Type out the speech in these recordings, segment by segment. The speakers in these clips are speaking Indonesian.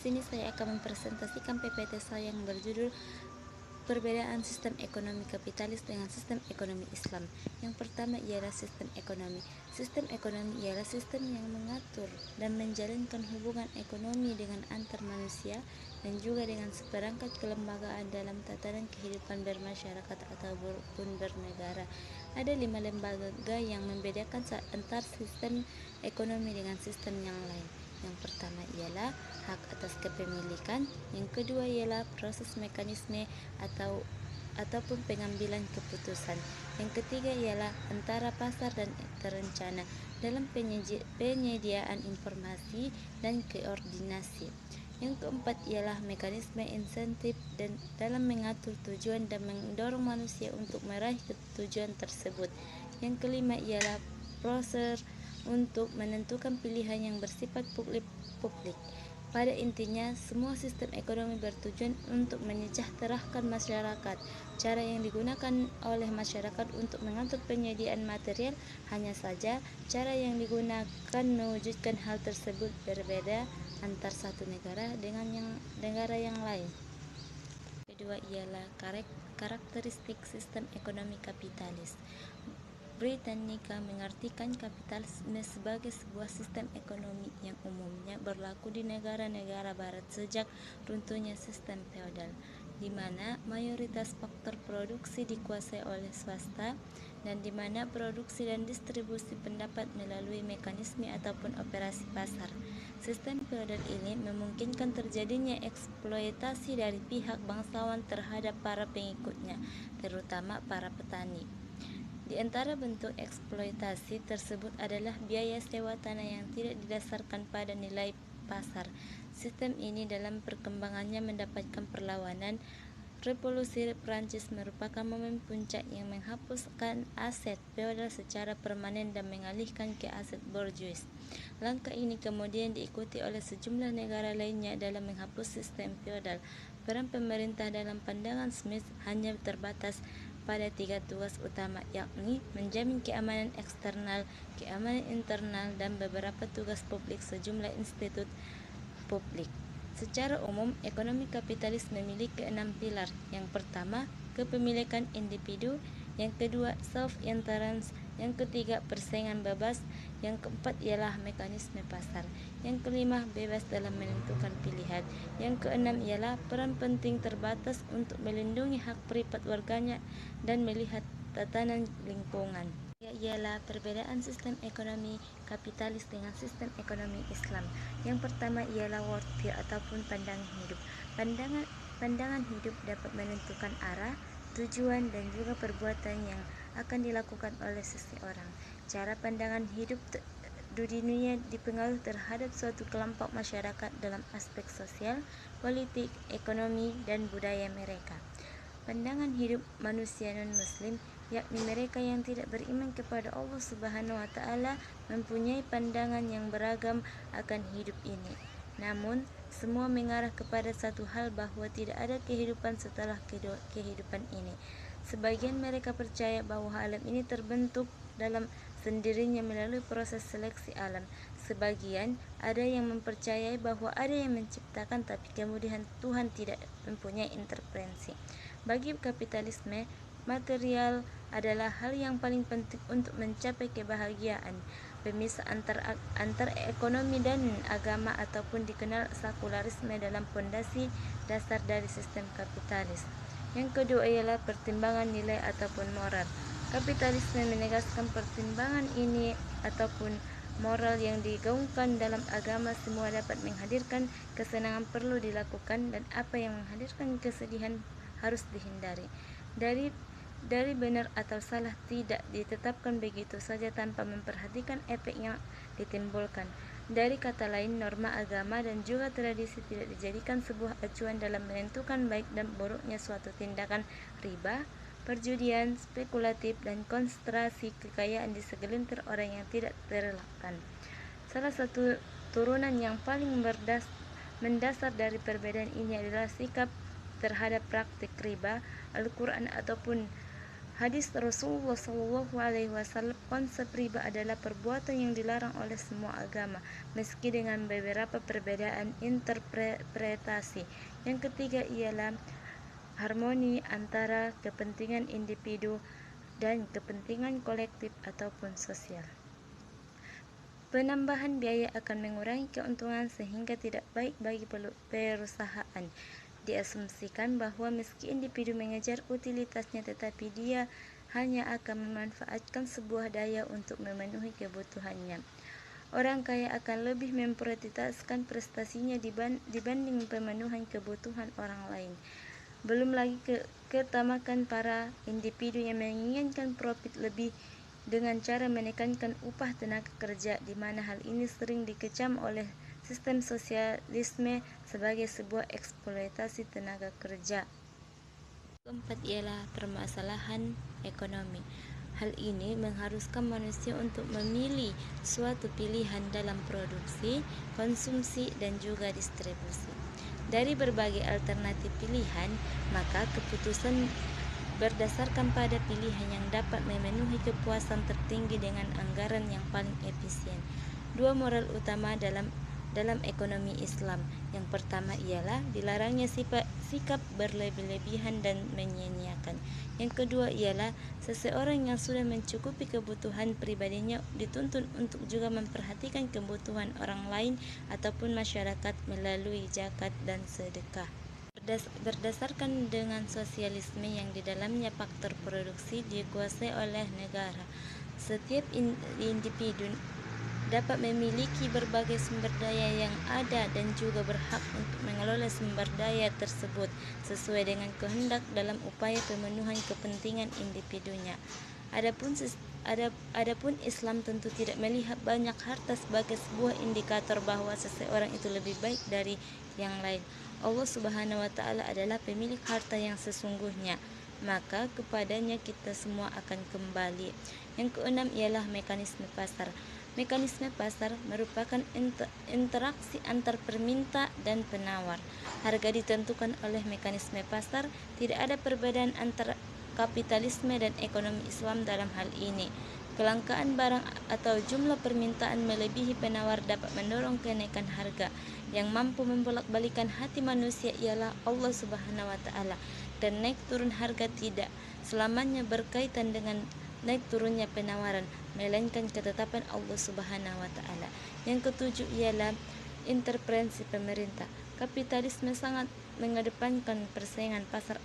sini saya akan mempresentasikan PPT saya yang berjudul Perbedaan Sistem Ekonomi Kapitalis dengan Sistem Ekonomi Islam. Yang pertama ialah sistem ekonomi. Sistem ekonomi ialah sistem yang mengatur dan menjalankan hubungan ekonomi dengan antar manusia dan juga dengan seperangkat kelembagaan dalam tatanan kehidupan bermasyarakat ataupun bernegara. Ada 5 lembaga yang membedakan antar sistem ekonomi dengan sistem yang lain. Yang pertama ialah hak atas kepemilikan, yang kedua ialah proses mekanisme ataupun pengambilan keputusan. Yang ketiga ialah antara pasar dan terencana dalam penyediaan informasi dan koordinasi. Yang keempat ialah mekanisme insentif dan dalam mengatur tujuan dan mendorong manusia untuk meraih tujuan tersebut. Yang kelima ialah proses untuk menentukan pilihan yang bersifat publik. Pada intinya, semua sistem ekonomi bertujuan untuk menyejahterakan masyarakat. Cara yang digunakan oleh masyarakat untuk mengatur penyediaan material, hanya saja cara yang digunakan mewujudkan hal tersebut berbeda antar satu negara dengan negara yang lain. Kedua ialah karakteristik sistem ekonomi kapitalis. Britannica mengartikan kapitalisme sebagai sebuah sistem ekonomi yang umumnya berlaku di negara-negara barat sejak runtuhnya sistem feodal, di mana mayoritas faktor produksi dikuasai oleh swasta dan di mana produksi dan distribusi pendapat melalui mekanisme ataupun operasi pasar. Sistem feodal ini memungkinkan terjadinya eksploitasi dari pihak bangsawan terhadap para pengikutnya, terutama para petani. Di antara bentuk eksploitasi tersebut adalah biaya sewa tanah yang tidak didasarkan pada nilai pasar. Sistem ini dalam perkembangannya mendapatkan perlawanan. Revolusi Prancis merupakan momen puncak yang menghapuskan aset feodal secara permanen dan mengalihkan ke aset borjuis. Langkah ini kemudian diikuti oleh sejumlah negara lainnya dalam menghapus sistem feodal. Peran pemerintah dalam pandangan Smith hanya terbatas pada 3 tugas utama, yakni menjamin keamanan eksternal, keamanan internal, dan beberapa tugas publik sejumlah institut publik. Secara umum, ekonomi kapitalis memiliki 6 pilar. Yang pertama, kepemilikan individu. Yang kedua, self-interest. Yang ketiga, persaingan bebas. Yang keempat ialah mekanisme pasar. Yang kelima, bebas dalam menentukan pilihan. Yang keenam ialah peran penting terbatas untuk melindungi hak privat warganya dan melihat tatanan lingkungan. Ialah perbedaan sistem ekonomi kapitalis dengan sistem ekonomi Islam. Yang pertama ialah worldview ataupun pandangan hidup. Pandangan hidup dapat menentukan arah, tujuan, dan juga perbuatan yang akan dilakukan oleh seseorang. Cara pandangan hidup di dunia dipengaruhi terhadap suatu kelompok masyarakat dalam aspek sosial, politik, ekonomi, dan budaya mereka. Pandangan hidup manusia non-muslim, yakni mereka yang tidak beriman kepada Allah Subhanahu wa Ta'ala, mempunyai pandangan yang beragam akan hidup ini. Namun, semua mengarah kepada satu hal, bahwa tidak ada kehidupan setelah kehidupan ini. Sebagian mereka percaya bahwa alam ini terbentuk dalam sendirinya melalui proses seleksi alam. Sebagian ada yang mempercayai bahwa ada yang menciptakan, tapi kemudian Tuhan tidak mempunyai intervensi. Bagi kapitalisme, material adalah hal yang paling penting untuk mencapai kebahagiaan. Pemisah antar ekonomi dan agama ataupun dikenal sekularisme dalam fondasi dasar dari sistem kapitalis. Yang kedua ialah pertimbangan nilai ataupun moral. Kapitalisme menegaskan pertimbangan ini ataupun moral yang digaungkan dalam agama. Semua dapat menghadirkan kesenangan perlu dilakukan, dan apa yang menghadirkan kesedihan harus dihindari. Dari benar atau salah tidak ditetapkan begitu saja tanpa memperhatikan efek yang ditimbulkan. Dari kata lain, norma agama dan juga tradisi tidak dijadikan sebuah acuan dalam menentukan baik dan buruknya suatu tindakan riba, perjudian, spekulatif, dan konsentrasi kekayaan di segelintir orang yang tidak terelakkan. Salah satu turunan yang paling mendasar dari perbedaan ini adalah sikap terhadap praktik riba. Al-Quran ataupun Hadis Rasulullah SAW, konsep riba adalah perbuatan yang dilarang oleh semua agama, meski dengan beberapa perbedaan interpretasi. Yang ketiga ialah harmoni antara kepentingan individu dan kepentingan kolektif ataupun sosial. Penambahan biaya akan mengurangi keuntungan sehingga tidak baik bagi perusahaan. Diasumsikan bahwa meski individu mengejar utilitasnya, tetapi dia hanya akan memanfaatkan sebuah daya untuk memenuhi kebutuhannya. Orang kaya akan lebih memprioritaskan prestasinya dibanding pemenuhan kebutuhan orang lain. Belum lagi ketamakan para individu yang menginginkan profit lebih dengan cara menekankan upah tenaga kerja, di mana hal ini sering dikecam oleh sistem sosialisme sebagai sebuah eksploitasi tenaga kerja. Keempat ialah permasalahan ekonomi. Hal ini mengharuskan manusia untuk memilih suatu pilihan dalam produksi, konsumsi, dan juga distribusi. Dari berbagai alternatif pilihan, maka keputusan berdasarkan pada pilihan yang dapat memenuhi kepuasan tertinggi dengan anggaran yang paling efisien. Dua moral utama dalam ekonomi Islam. Yang pertama ialah dilarangnya sikap berlebih-lebihan dan menyia-nyiakan. Yang kedua ialah seseorang yang sudah mencukupi kebutuhan pribadinya dituntut untuk juga memperhatikan kebutuhan orang lain ataupun masyarakat melalui zakat dan sedekah. Berdasarkan dengan sosialisme yang di dalamnya faktor produksi dikuasai oleh negara, setiap individu dapat memiliki berbagai sumber daya yang ada dan juga berhak untuk mengelola sumber daya tersebut sesuai dengan kehendak dalam upaya pemenuhan kepentingan individunya. Adapun Islam tentu tidak melihat banyak harta sebagai sebuah indikator bahwa seseorang itu lebih baik dari yang lain. Allah Subhanahu wa Ta'ala adalah pemilik harta yang sesungguhnya, maka kepadanya kita semua akan kembali. Yang keenam ialah mekanisme pasar. Mekanisme pasar merupakan interaksi antar peminta dan penawar. Harga ditentukan oleh mekanisme pasar. Tidak ada perbedaan antara kapitalisme dan ekonomi Islam dalam hal ini. Kelangkaan barang atau jumlah permintaan melebihi penawar dapat mendorong kenaikan harga. Yang mampu membolak-balikan hati manusia ialah Allah Subhanahu wa Ta'ala, dan naik turun harga tidak selamanya berkaitan dengan naik turunnya penawaran, melainkan ketetapan Allah Subhanahu wa Ta'ala. Yang ketujuh ialah intervensi pemerintah. Kapitalisme sangat mengedepankan persaingan pasar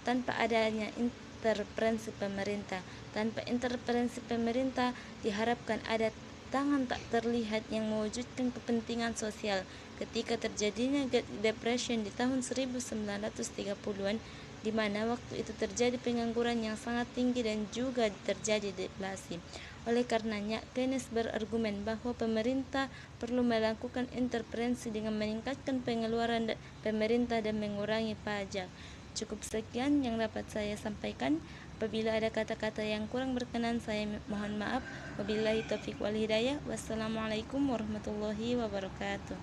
tanpa adanya intervensi pemerintah. Tanpa intervensi pemerintah diharapkan ada tangan tak terlihat yang mewujudkan kepentingan sosial. Ketika terjadinya Great Depression di tahun 1930-an, di mana waktu itu terjadi pengangguran yang sangat tinggi dan juga terjadi deflasi. Oleh karenanya, Keynes berargumen bahwa pemerintah perlu melakukan intervensi dengan meningkatkan pengeluaran pemerintah dan mengurangi pajak. Cukup sekian yang dapat saya sampaikan. Apabila ada kata-kata yang kurang berkenan, saya mohon maaf. Wabillahi taufiq wal hidayah. Wassalamualaikum warahmatullahi wabarakatuh.